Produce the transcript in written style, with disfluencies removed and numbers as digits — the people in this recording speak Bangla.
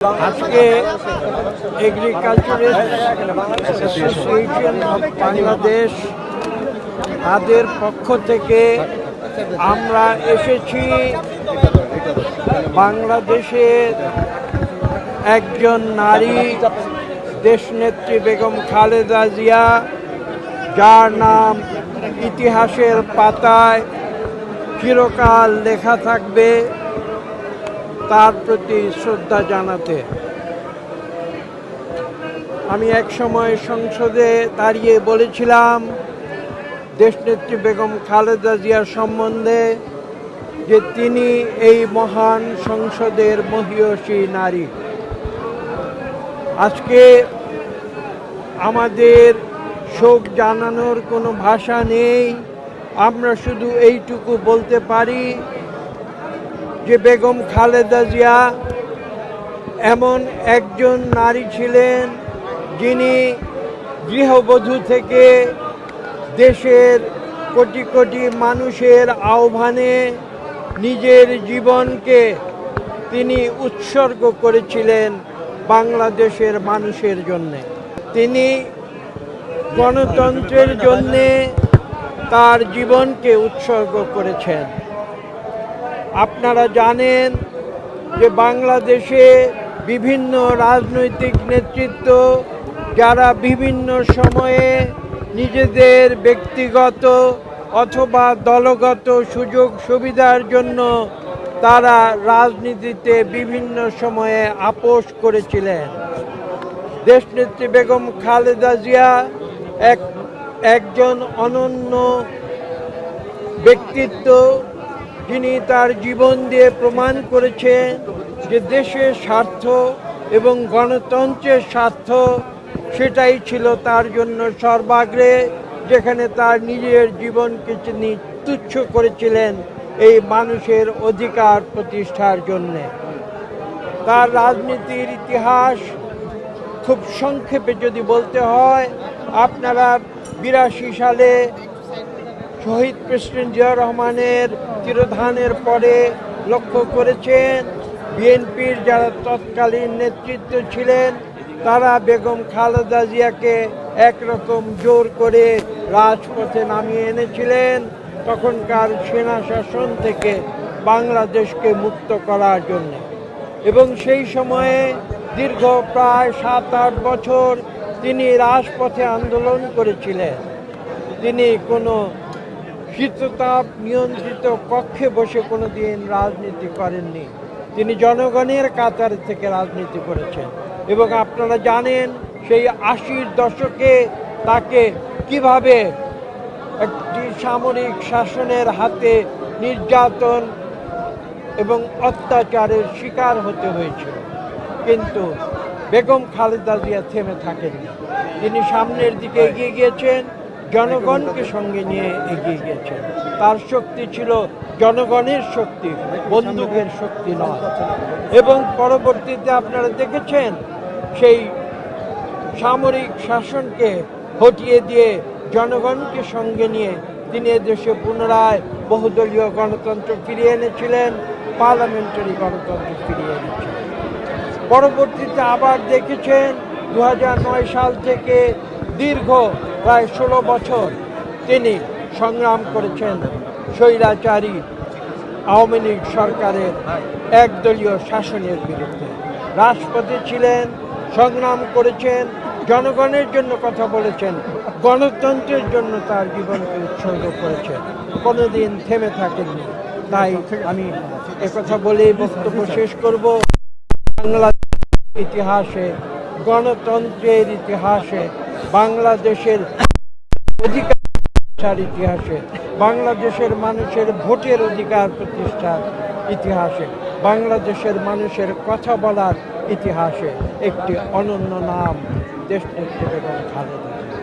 আজকে এগ্রিকালচারিস্ট অ্যাসোসিয়েশন অফ বাংলাদেশ তাদের পক্ষ থেকে আমরা এসেছি বাংলাদেশের একজন নারী দেশনেত্রী বেগম খালেদা জিয়া, যার নাম ইতিহাসের পাতায় চিরকাল লেখা থাকবে, তার প্রতি শ্রদ্ধা জানাতে। আমি এক সময় সংসদে দাঁড়িয়ে বলেছিলাম দেশনেত্রী বেগম খালেদা জিয়ার সম্বন্ধে যে তিনি এই মহান সংসদের মহীয়সী নারী। আজকে আমাদের শোক জানানোর কোনো ভাষা নেই। আমরা শুধু এইটুকু বলতে পারি যে বেগম খালেদা জিয়া এমন একজন নারী ছিলেন যিনি গৃহবধূ থেকে দেশের কোটি কোটি মানুষের আহ্বানে নিজের জীবনকে তিনি উৎসর্গ করেছিলেন বাংলাদেশের মানুষের জন্যে। তিনি গণতন্ত্রের জন্যে তার জীবনকে উৎসর্গ করেছেন। আপনারা জানেন যে বাংলাদেশে বিভিন্ন রাজনৈতিক নেতৃত্ব যারা বিভিন্ন সময়ে নিজেদের ব্যক্তিগত অথবা দলগত সুযোগ সুবিধার জন্য তারা রাজনীতিতে বিভিন্ন সময়ে আপোষ করেছিলেন। দেশনেত্রী বেগম খালেদা জিয়া একজন অনন্য ব্যক্তিত্ব, যিনি তার জীবন দিয়ে প্রমাণ করেছেন যে দেশের স্বার্থ এবং গণতন্ত্রের স্বার্থ সেটাই ছিল তার জন্য সর্বাগ্রে, যেখানে তার নিজের জীবনকে তিনি তুচ্ছ করেছিলেন এই মানুষের অধিকার প্রতিষ্ঠার জন্যে। তার রাজনীতির ইতিহাস খুব সংক্ষেপে যদি বলতে হয়, আপনারা 82 সালে শহীদ প্রেসিডেন্ট জিয়া রহমানের তিরোধানের পরে লক্ষ্য করেছেন বিএনপির যারা তৎকালীন নেতৃত্ব ছিলেন তারা বেগম খালেদা জিয়াকে একরকম জোর করে রাজপথে নামিয়ে এনেছিলেন তখনকার সেনা শাসন থেকে বাংলাদেশকে মুক্ত করার জন্য। এবং সেই সময়ে দীর্ঘ প্রায় 7-8 বছর তিনি রাজপথে আন্দোলন করেছিলেন। তিনি কোনো শীততাপ নিয়ন্ত্রিত কক্ষে বসে কোনো দিন রাজনীতি করেননি। তিনি জনগণের কাতার থেকে রাজনীতি করেছেন। এবং আপনারা জানেন সেই 80-র দশকে তাকে কিভাবে একটি সামরিক শাসনের হাতে নির্যাতন এবং অত্যাচারের শিকার হতে হয়েছিল। কিন্তু বেগম খালেদা জিয়া থেমে থাকেননি। তিনি সামনের দিকে এগিয়ে গিয়েছেন, জনগণকে সঙ্গে নিয়ে এগিয়ে গিয়েছেন। তার শক্তি ছিল জনগণের শক্তি, বন্দুকের শক্তি নয়। এবং পরবর্তীতে আপনারা দেখেছেন সেই সামরিক শাসনকে হটিয়ে দিয়ে জনগণকে সঙ্গে নিয়ে তিনি এদেশে পুনরায় বহুদলীয় গণতন্ত্র ফিরিয়ে এনেছিলেন, পার্লামেন্টারি গণতন্ত্র ফিরিয়ে এনেছিলেন। পরবর্তীতে আবার দেখেছেন 2009 সাল থেকে দীর্ঘ প্রায় 16 বছর তিনি সংগ্রাম করেছেন স্বৈরাচারী আওয়ামী লীগ সরকারের একদলীয় শাসনের বিরুদ্ধে। রাজপথে ছিলেন, সংগ্রাম করেছেন, জনগণের জন্য কথা বলেছেন, গণতন্ত্রের জন্য তার জীবনকে উৎসর্গ করেছেন, কোনোদিন থেমে থাকেননি। তাই আমি একথা বলেই বক্তব্য শেষ করব। বাংলাদেশের ইতিহাসে, গণতন্ত্রের ইতিহাসে, বাংলাদেশের অধিকার ইতিহাসে, বাংলাদেশের মানুষের ভোটের অধিকার প্রতিষ্ঠার ইতিহাসে, বাংলাদেশের মানুষের কথা বলার ইতিহাসে একটি অনন্য নাম দেশনেত্রী বেগম খালেদা জিয়া।